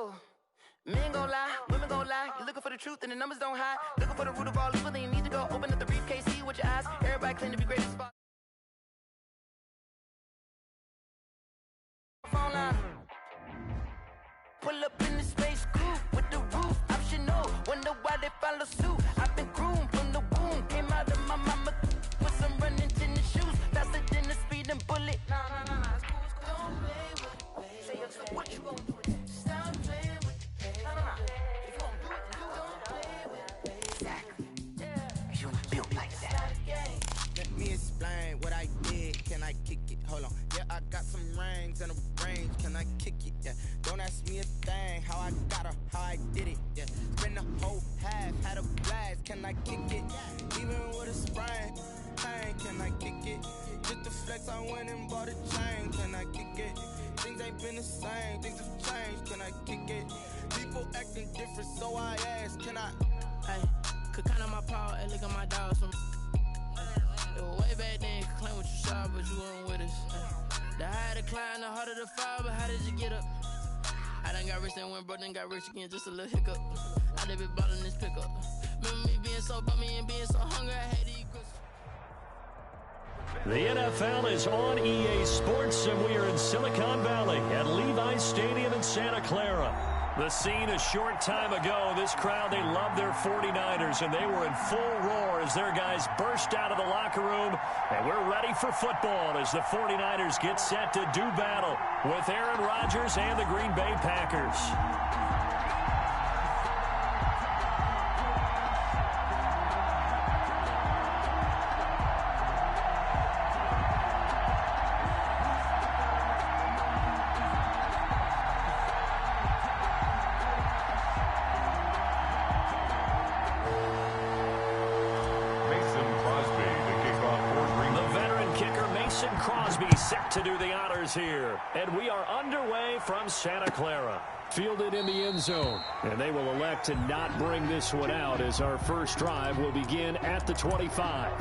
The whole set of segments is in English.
go. Men gon' lie, women gon' lie. You're looking for the truth and the numbers don't hide. Looking for the root of all evil, then you need to go open up the briefcase, see with your eyes. Everybody claim to be great at spot. Phone line. Pull up in the space coupe with the roof optional. Wonder why they follow suit. I've been groomed from the womb. Came out of my mama with some running tennis shoes. Faster than the speeding bullet. Nah, it's cool, it's cool. Don't play with it, baby. Say what you gon' do with it. Stop playing with it, baby. If you gon' do it, then don't play with it, baby. Exactly. Yeah. You built like that. Let me explain what I did. Can I kick it? Hold on. Yeah, I got some rings and a range. Can I kick it? Yeah. Don't ask me a thing. How I got her, how I did it. Yeah. Spend the whole half, had a blast. Can I kick it? Even with a sprain. Hey, can I kick it? Just the flex, I went and bought a chain. Can I kick it? Things ain't been the same. Things have changed. Can I kick it? People acting different, so I ask. Can I? Hey, could count on my power, and look at my dogs from. It was way back then, could claim what you saw, but you weren't with us. The higher the climb, the harder the fall, but how did you get up? I done got rich, then went broke, then got rich again, just a little hiccup. I done been ballin' this pickup. Remember me being so bummy and being so hungry, I had to eat Christmas. The NFL is on EA Sports, and we are in Silicon Valley at Levi's Stadium in Santa Clara. The scene a short time ago, this crowd, they love their 49ers, and they were in full roar as their guys burst out of the locker room. And we're ready for football as the 49ers get set to do battle with Aaron Rodgers and the Green Bay Packers. Set to do the honors here, and we are underway from Santa Clara. Fielded in the end zone, and they will elect to not bring this one out as our first drive will begin at the 25.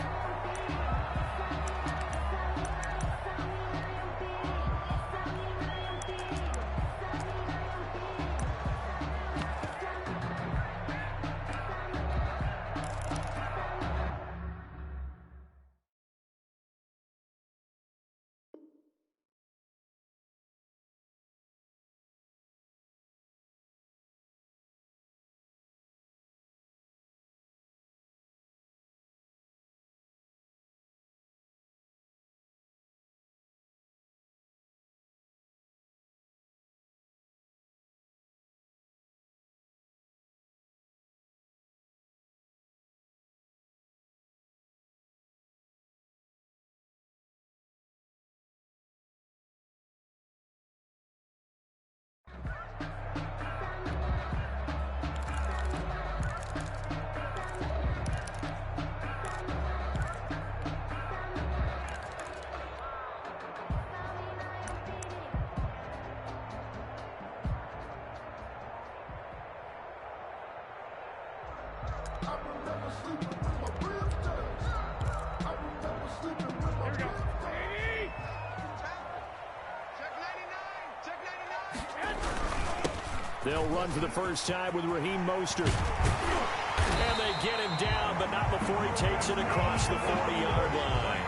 They'll run for the first time with Raheem Mostert. And they get him down, but not before he takes it across the 40-yard line.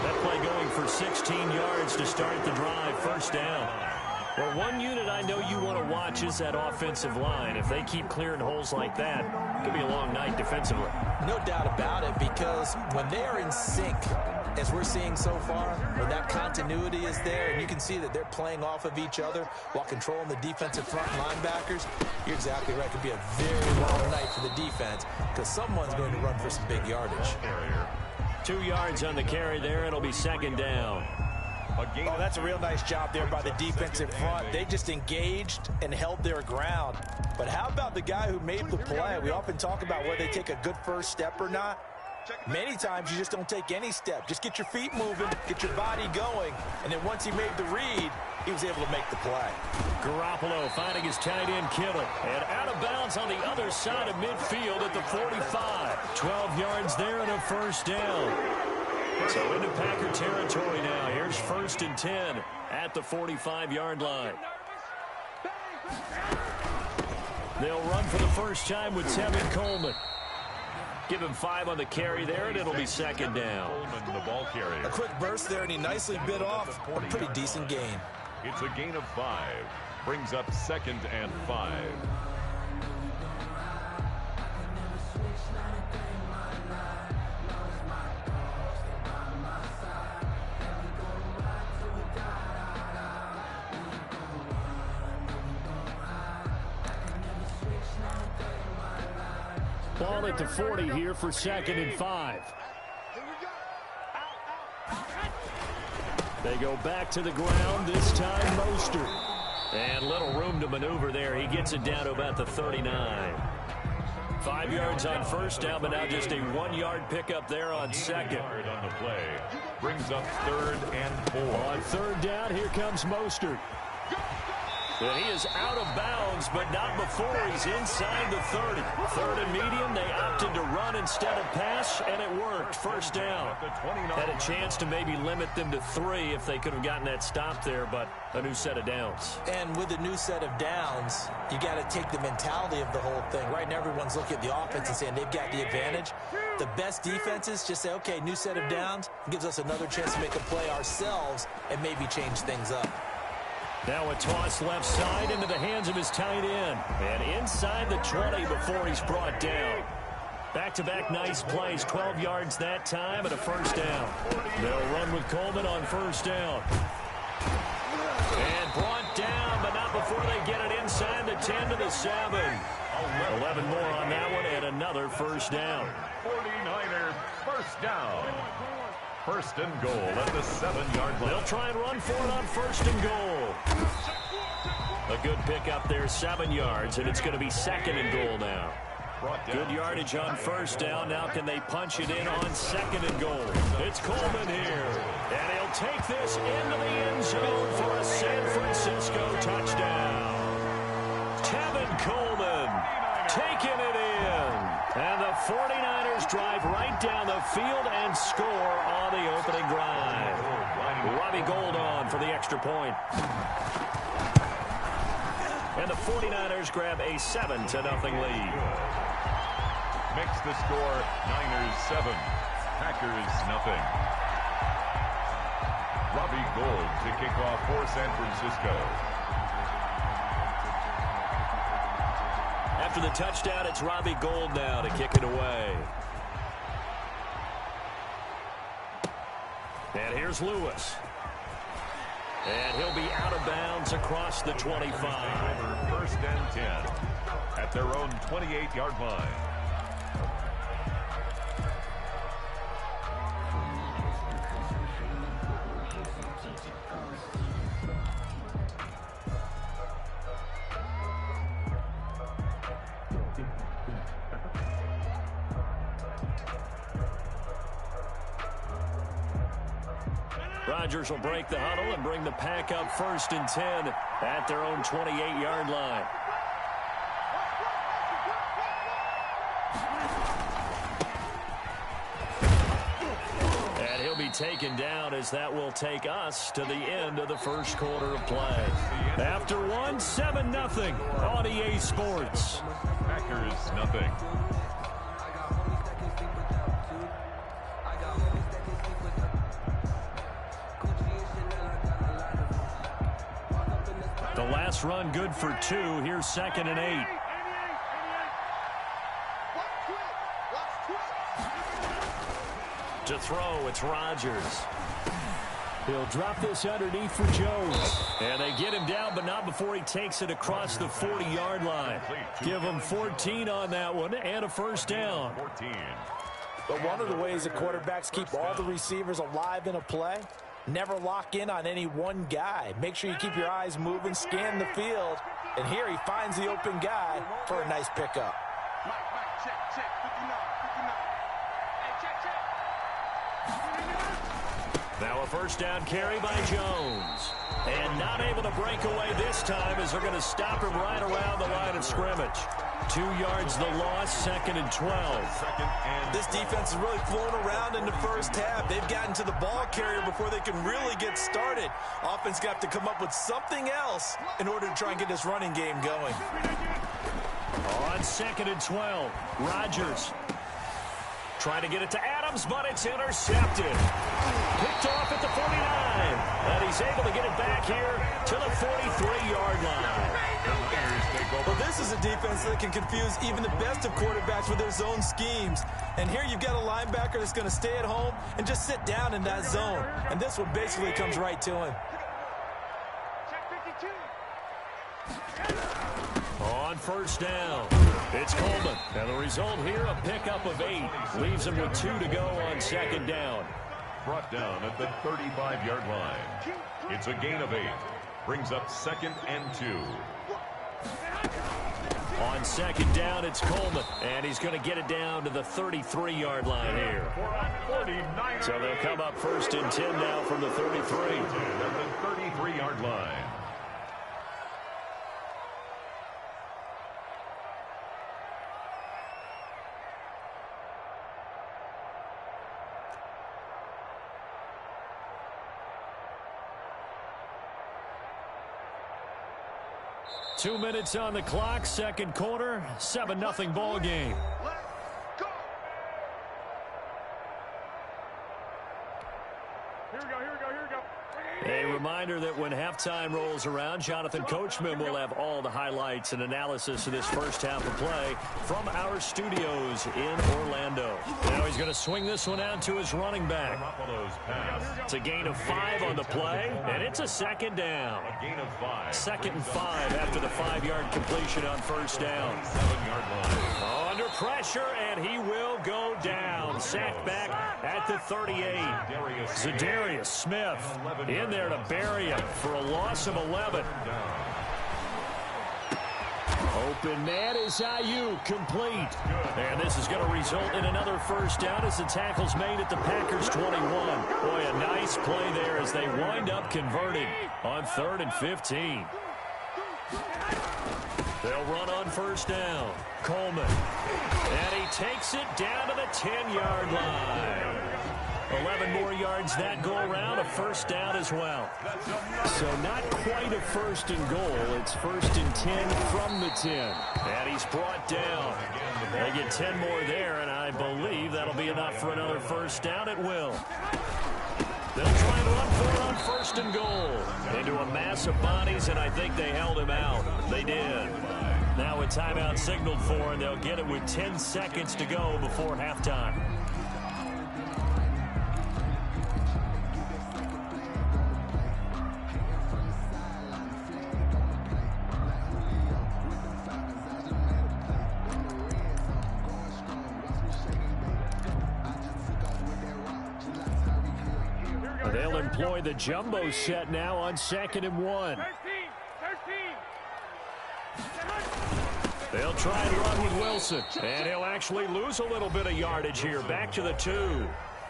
That play going for 16 yards to start the drive, first down. Well, one unit I know you want to watch is that offensive line. If they keep clearing holes like that, it could be a long night defensively. No doubt about it, because when they are in sync, as we're seeing so far, when that continuity is there, and you can see that they're playing off of each other while controlling the defensive front linebackers, you're exactly right. It could be a very long night for the defense because someone's going to run for some big yardage. 2 yards on the carry there. It'll be second down. Oh, that's a real nice job there by the defensive front. They just engaged and held their ground. But how about the guy who made the play? We often talk about whether they take a good first step or not. Many times you just don't take any step. Just get your feet moving, get your body going, and then once he made the read, he was able to make the play. Garoppolo finding his tight end Kittle. And out of bounds on the other side of midfield at the 45. 12 yards there and a first down. So into Packer territory now. Here's 1st and 10 at the 45-yard line. They'll run for the first time with Tevin Coleman. Give him 5 on the carry there, and it'll be second down. Coleman, the ball carrier. A quick burst there, and he nicely bit off a pretty decent gain. It's a gain of 5. Brings up 2nd and 5. Ball at the 40 here for 2nd and 5. They go back to the ground, this time Mostert. And little room to maneuver there. He gets it down to about the 39. 5 yards on first down, but now just a 1-yard pickup there on second. On the play. Brings up 3rd and 4. On 3rd down, here comes Mostert. And he is out of bounds, but not before he's inside the 30. 3rd and medium, they opted to run instead of pass, and it worked. First down. Had a chance to maybe limit them to 3 if they could have gotten that stop there, but a new set of downs. And with a new set of downs, you got to take the mentality of the whole thing. Right now, everyone's looking at the offense and saying they've got the advantage. The best defenses just say, okay, new set of downs, gives us another chance to make a play ourselves and maybe change things up. Now a toss left side into the hands of his tight end. And inside the 20 before he's brought down. Back-to-back nice plays, 12 yards that time and a first down. They'll run with Coleman on first down. And brought down, but not before they get it inside the 10 to the 7. 11 more on that one and another first down. 49ers first down. 1st and goal at the 7-yard line. They'll try and run for it on 1st and goal. A good pickup there, 7 yards, and it's going to be 2nd and goal now. Good yardage on first down. Now can they punch it in on 2nd and goal? It's Coleman here. And he'll take this into the end zone for a San Francisco touchdown. Tevin Coleman taking it in. And the 49ers drive right down the field and score on the opening drive. Robbie Gould on for the extra point. And the 49ers grab a 7-0 lead. Makes the score Niners 7, Packers nothing. Robbie Gould to kick off for San Francisco. After the touchdown, it's Robbie Gould now to kick it away. And here's Lewis. And he'll be out of bounds across the 25. 1st and 10 at their own 28-yard line. Rodgers will break the huddle and bring the pack up 1st and 10 at their own 28-yard line. And he'll be taken down as that will take us to the end of the first quarter of play. After one, 7-0 on EA Sports. Packers nothing. The last run good for 2. Here's 2nd and 8. To throw, it's Rodgers. He'll drop this underneath for Jones. And they get him down, but not before he takes it across the 40-yard line. Give him 14 on that one and a first down. 14. But one of the ways that quarterbacks keep all the receivers alive in a play, never lock in on any one guy. Make sure you keep your eyes moving, scan the field. And here he finds the open guy for a nice pickup. Now a first down carry by Jones. And not able to break away this time as they're going to stop him right around the line of scrimmage. 2 yards the loss, 2nd and 12. This defense is really flown around in the first half. They've gotten to the ball carrier before they can really get started. Offense got to come up with something else in order to try and get this running game going. On 2nd and 12, Rodgers trying to get it to Adams, but it's intercepted. Picked off at the 49, and he's able to get it back here to the 43-yard line. Well, this is a defense that can confuse even the best of quarterbacks with their zone schemes. And here you've got a linebacker that's going to stay at home and just sit down in that zone. And this one basically comes right to him. On first down, it's Coleman. And the result here, a pickup of 8. Leaves him with 2 to go on 2nd down. Brought down at the 35-yard line. It's a gain of 8. Brings up 2nd and 2. On 2nd down, it's Coleman. And he's going to get it down to the 33-yard line here. So they'll come up 1st and 10 now from the 33. At the 33-yard line. Two minutes on the clock, second quarter, 7-0 ball game. A reminder that when halftime rolls around, Jonathan Coachman will have all the highlights and analysis of this first half of play from our studios in Orlando. Now he's going to swing this one out to his running back. It's a gain of 5 on the play, and it's a 2nd down. A gain of 5. 2nd and 5 after the 5-yard completion on first down. 7-yard line. Under pressure, and he will go down. Sacked back at the 38. Zadarius Smith in there to bury him for a loss of 11. Open man is Ayuk, complete. And this is going to result in another first down as the tackle's made at the Packers' 21. Boy, a nice play there as they wind up converting on 3rd and 15. They'll run on first down. Coleman. And he takes it down to the 10-yard line. 11 more yards that go around, a first down as well. So not quite a 1st and goal. It's 1st and 10 from the 10. And he's brought down. They get 10 more there, and I believe that'll be enough for another first down. It will. They'll try and run for it on 1st and goal. Into a mass of bodies, and I think they held him out. They did. Now a timeout signaled for, and they'll get it with 10 seconds to go before halftime. They'll employ the jumbo set now on 2nd and 1. They'll try and run with Wilson. And he'll actually lose a little bit of yardage here. Back to the 2.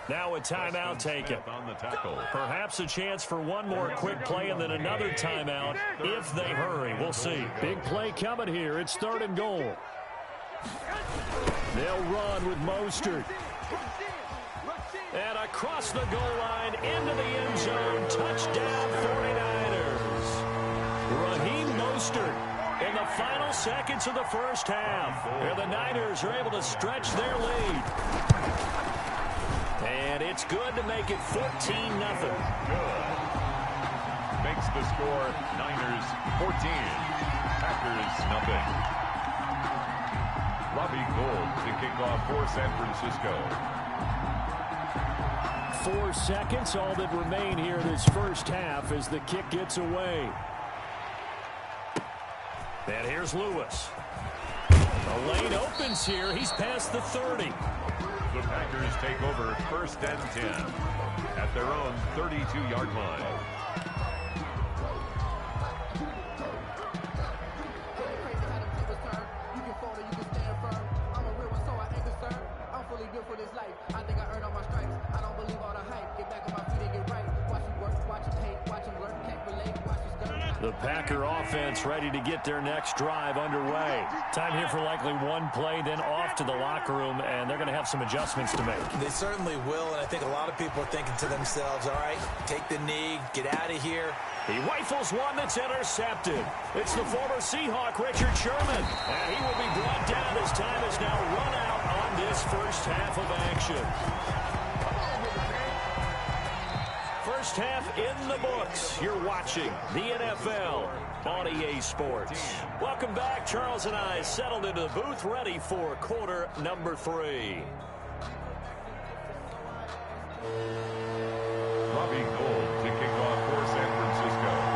Now a timeout taken. On the tackle. Perhaps a chance for one more quick play and then another timeout if they hurry. We'll see. Big play coming here. It's 3rd and goal. They'll run with Mostert. And across the goal line into the end zone. Touchdown 49ers. Raheem Mostert in the final seconds of the first half. And the Niners are able to stretch their lead. And it's good to make it 14-0. Good. Makes the score Niners 14. Packers nothing. Robbie Gould to kick off for San Francisco. 4 seconds, all that remain here this first half as the kick gets away. And here's Lewis. The lane opens here. He's past the 30. The Packers take over 1st and 10 at their own 32-yard line. The The Packer offense ready to get their next drive underway. Time here for likely one play, then off to the locker room, and they're going to have some adjustments to make. They certainly will, and I think a lot of people are thinking to themselves, all right, take the knee, get out of here. He rifles one that's intercepted. It's the former Seahawk, Richard Sherman. And he will be brought down as time is now run out on this first half of action. First half in the books. You're watching the NFL on EA Sports. Welcome back. Charles and I settled into the booth, ready for quarter number 3. Robbie Gould to kick off for San Francisco.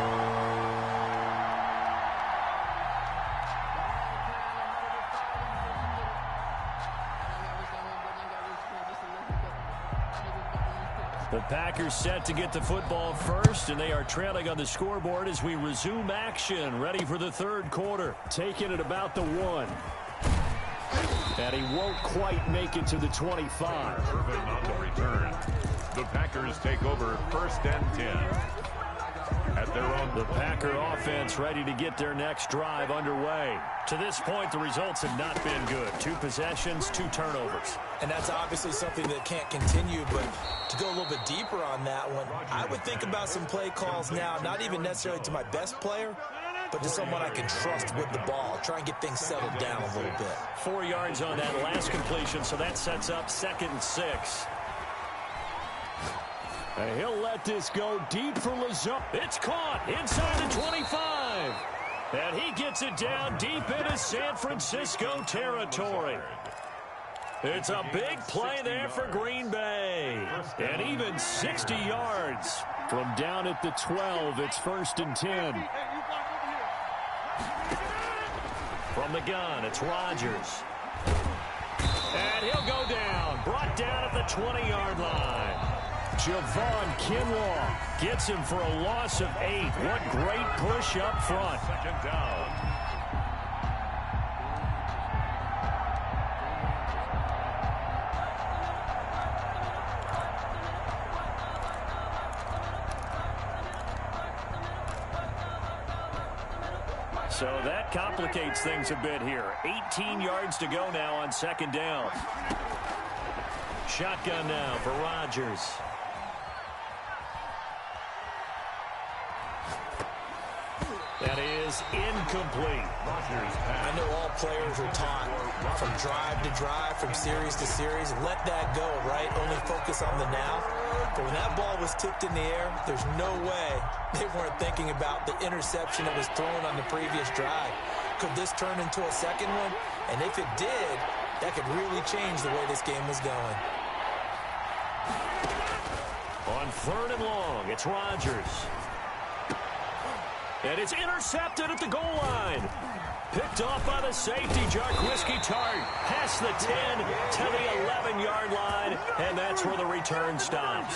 The Packers set to get the football first, and they are trailing on the scoreboard as we resume action, ready for the third quarter. Taking it about the 1. And he won't quite make it to the 25. Irvin on the return. The Packers take over first and 10. At their own. The Packer offense ready to get their next drive underway. To this point, the results have not been good. 2 possessions, 2 turnovers. And that's obviously something that can't continue, but to go a little bit deeper on that one, I would think about some play calls now, not even necessarily to my best player, but to someone I can trust with the ball. Try and get things settled down a little bit. 4 yards on that last completion, so that sets up 2nd and 6. And he'll let this go deep for Lazard. It's caught inside the 25. And he gets it down deep into San Francisco territory. It's a big play there for Green Bay. And even 60 yards from down at the 12. It's 1st and 10. From the gun, it's Rodgers. And he'll go down. Brought down at the 20-yard line. Javon Kinlaw gets him for a loss of 8. What great push up front. 2nd down. So that complicates things a bit here. 18 yards to go now on 2nd down. Shotgun now for Rodgers. That is incomplete. I know all players are taught from drive to drive, from series to series. Let that go, right? Only focus on the now. But when that ball was tipped in the air, there's no way they weren't thinking about the interception that was thrown on the previous drive. Could this turn into a second one? And if it did, that could really change the way this game was going. On 3rd and long, it's Rodgers. And it's intercepted at the goal line. Picked off by the safety, Jarquiski Tart. Past the 10 to the 11-yard line, and that's where the return stops.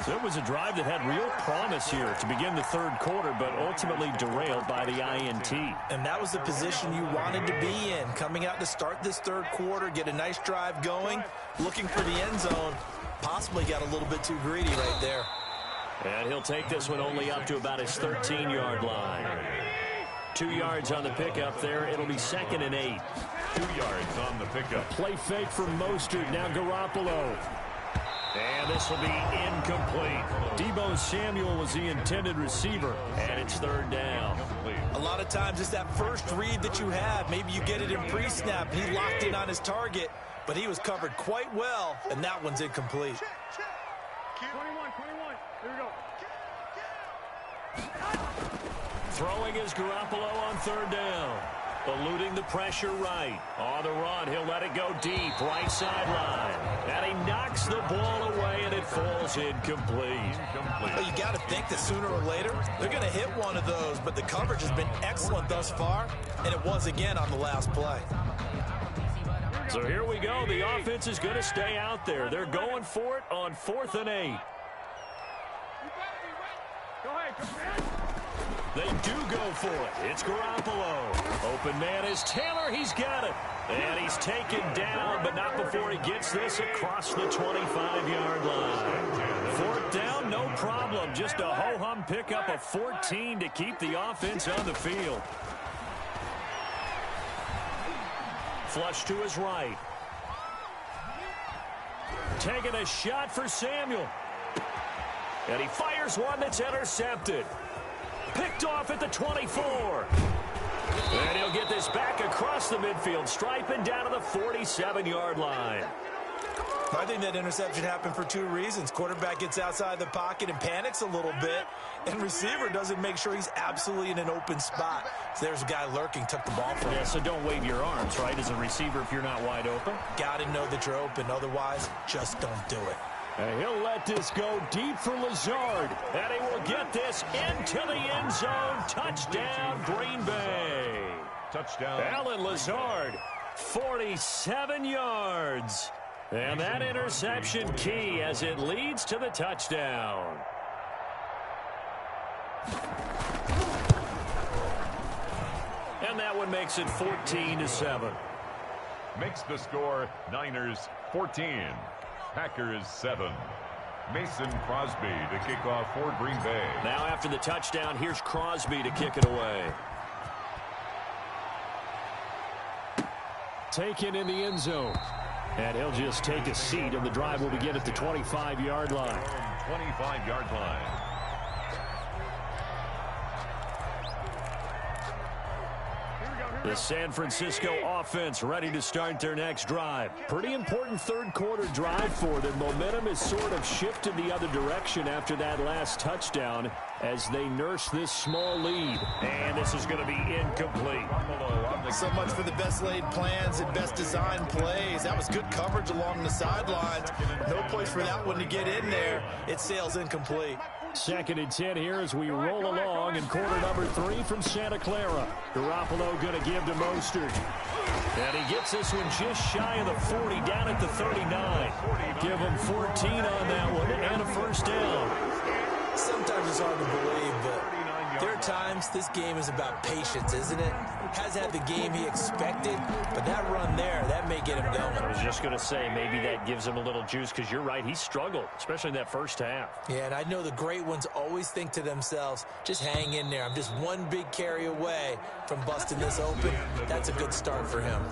So it was a drive that had real promise here to begin the 3rd quarter, but ultimately derailed by the INT. And that was the position you wanted to be in, coming out to start this 3rd quarter, get a nice drive going, looking for the end zone. Possibly got a little bit too greedy right there. And he'll take this one only up to about his 13-yard line. 2 yards on the pickup there. It'll be 2nd and 8. 2 yards on the pickup. Play fake from Mostert. Now Garoppolo. And this will be incomplete. Deebo Samuel was the intended receiver. And it's 3rd down. A lot of times it's that first read that you have. Maybe you get it in pre-snap. He locked in on his target, but he was covered quite well, and that one's incomplete. 21. Here we go. Throwing is Garoppolo on 3rd down. Eluding the pressure right. On the run, he'll let it go deep. Right sideline. And he knocks the ball away, and it falls incomplete. Well, you got to think that sooner or later, they're going to hit one of those, but the coverage has been excellent thus far, and it was again on the last play. So here we go. The offense is going to stay out there. They're going for it on 4th and 8. They do go for it. It's Garoppolo. Open man is Taylor. He's got it. And he's taken down, but not before he gets this across the 25-yard line. Fourth down, no problem. Just a ho-hum pickup of 14 to keep the offense on the field. Flush to his right. Taking a shot for Samuel. And he fires one that's intercepted. Picked off at the 24. And he'll get this back across the midfield stripe and down to the 47-yard line. I think that interception happened for two reasons. Quarterback gets outside the pocket and panics a little bit, and receiver doesn't make sure he's absolutely in an open spot. So there's a guy lurking, took the ball from him. Yeah, so don't wave your arms, right, as a receiver if you're not wide open. Got to know that you're open. Otherwise, just don't do it. And he'll let this go deep for Lazard. And he will get this into the end zone. Touchdown, Green Bay. Touchdown. Alan Lazard, 47 yards. And that interception key as it leads to the touchdown. And that one makes it 14-7. Makes the score Niners 14. Packers 7. Mason Crosby to kick off for Green Bay. Now after the touchdown, here's Crosby to kick it away. Taken in the end zone. And he'll just take a seat, and the drive will begin at the 25-yard line. 25-yard line. The San Francisco offense ready to start their next drive. Pretty important third-quarter drive for them. Momentum has sort of shifted the other direction after that last touchdown as they nurse this small lead. And this is going to be incomplete. So much for the best laid plans and best designed plays. That was good coverage along the sidelines. No place for that one to get in there. It sails incomplete. 2nd and 10 here as we roll along in quarter number 3 from Santa Clara. Garoppolo going to give to Mostert. And he gets this one just shy of the 40, down at the 39. Give him 14 on that one and a first down. Sometimes it's hard to believe, but there are times this game is about patience, isn't it? Has had the game he expected, but that run there, that may get him going. I was just going to say, maybe that gives him a little juice, because you're right, he struggled, especially in that first half. Yeah, and I know the great ones always think to themselves, just hang in there. I'm just one big carry away from busting this open. That's a good start for him.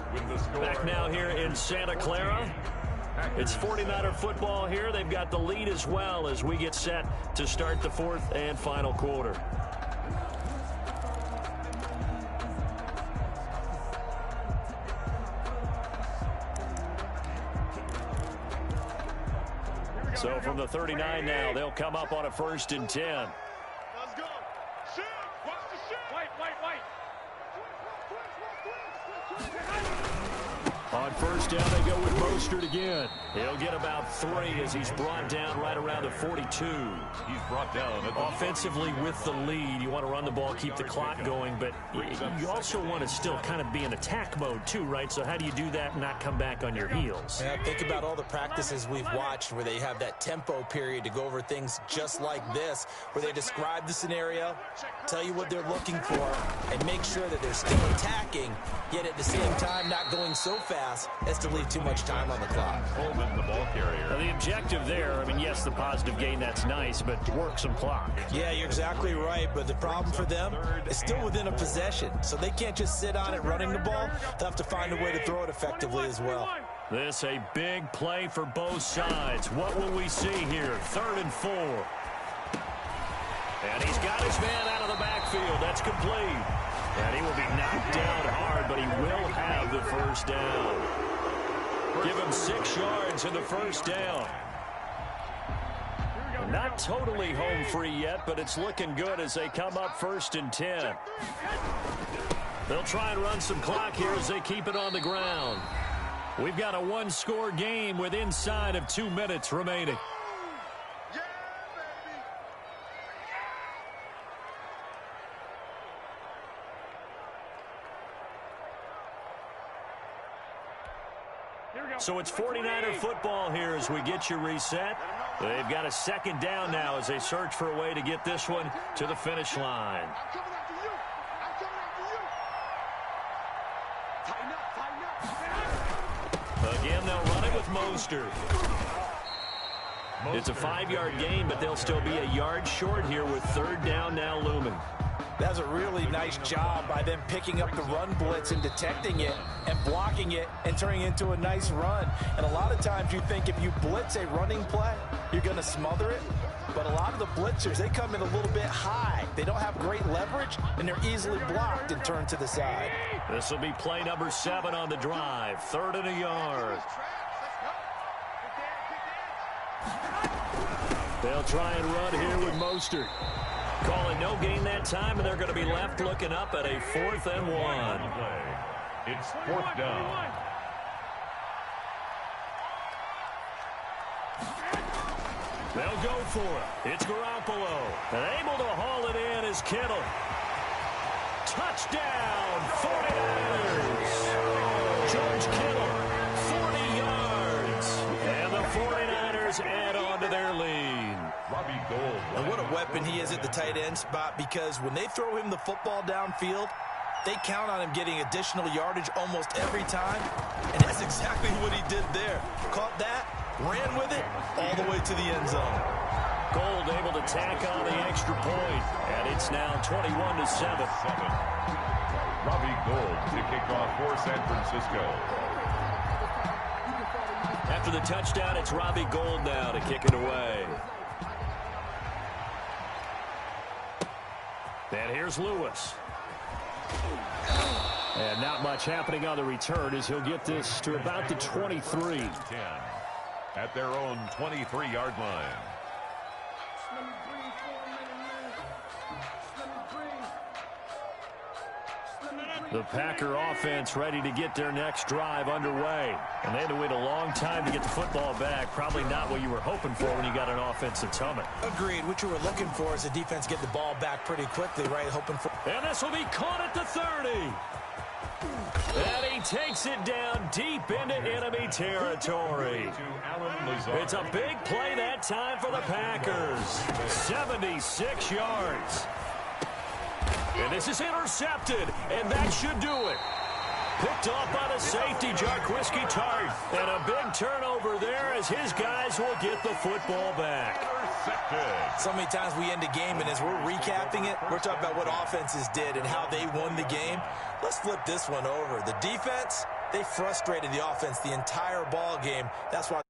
Back now here in Santa Clara. It's 49er football here. They've got the lead as well as we get set to start the fourth and final quarter. So from the 39 now, they'll come up on a 1st and 10. Let's go. Shoot. Watch the shoot. Wait. On 1st down, they go with Mostert again. He'll get about 3 as he's brought down right around the 42. He's brought down. Offensively with the lead, you want to run the ball, keep the clock going, but you also want to still kind of be in attack mode too, right? So how do you do that and not come back on your heels? Yeah, think about all the practices we've watched where they have that tempo period to go over things just like this, where they describe the scenario, tell you what they're looking for, and make sure that they're still attacking, yet at the same time not going so fast as to leave too much time on the clock. Coleman, the ball carrier. Now, the objective there, I mean, yes, the positive gain, that's nice, but work some clock. Yeah, you're exactly right, but the problem for them is still within a possession, so they can't just sit on it running the ball. They'll have to find a way to throw it effectively as well. This a big play for both sides. What will we see here? 3rd and 4. And he's got his man out of the backfield. That's complete. And he will be knocked down hard, but he will have the first down. Give him 6 yards in the first down. Not totally home free yet, but it's looking good as they come up 1st and 10. They'll try and run some clock here as they keep it on the ground. We've got a 1-score game with inside of 2 minutes remaining. So it's 49er football here as we get you reset. They've got a second down now as they search for a way to get this one to the finish line. Again, they'll run it with Mostert. It's a 5-yard gain, but they'll still be a yard short here with third down now looming. That's a really nice job by them picking up the run blitz and detecting it and blocking it and turning it into a nice run. And a lot of times you think if you blitz a running play, you're going to smother it. But a lot of the blitzers, they come in a little bit high. They don't have great leverage, and they're easily blocked and turned to the side. This will be play number 7 on the drive. 3rd and a yard. They'll try and run here with Mostert. Calling no gain that time, and they're going to be left looking up at a 4th and 1. It's 4th down. They'll go for it. It's Garoppolo. And able to haul it in is Kittle. Touchdown, 49ers. George Kittle, 40 yards. And the 49ers add on to their lead. And what a weapon he is at the tight end spot, because when they throw him the football downfield, they count on him getting additional yardage almost every time. And that's exactly what he did there. Caught that, ran with it, all the way to the end zone. Gold able to tack on the extra point, and it's now 21-7. Robbie Gould to kick off for San Francisco. After the touchdown, it's Robbie Gould now to kick it away. And here's Lewis. And not much happening on the return as he'll get this to about the 23. 10 at their own 23-yard line. The Packer offense ready to get their next drive underway. And they had to wait a long time to get the football back. Probably not what you were hoping for when you got an offense that's humming. Agreed. What you were looking for is the defense get the ball back pretty quickly, right? Hoping for. And this will be caught at the 30. And he takes it down deep into enemy territory. It's a big play that time for the Packers. 76 yards. And this is intercepted, and that should do it. Picked off by the safety, Jarquiski Tart. And a big turnover there as his guys will get the football back. So many times we end a game, and as we're recapping it, we're talking about what offenses did and how they won the game. Let's flip this one over. The defense, they frustrated the offense the entire ball game. That's why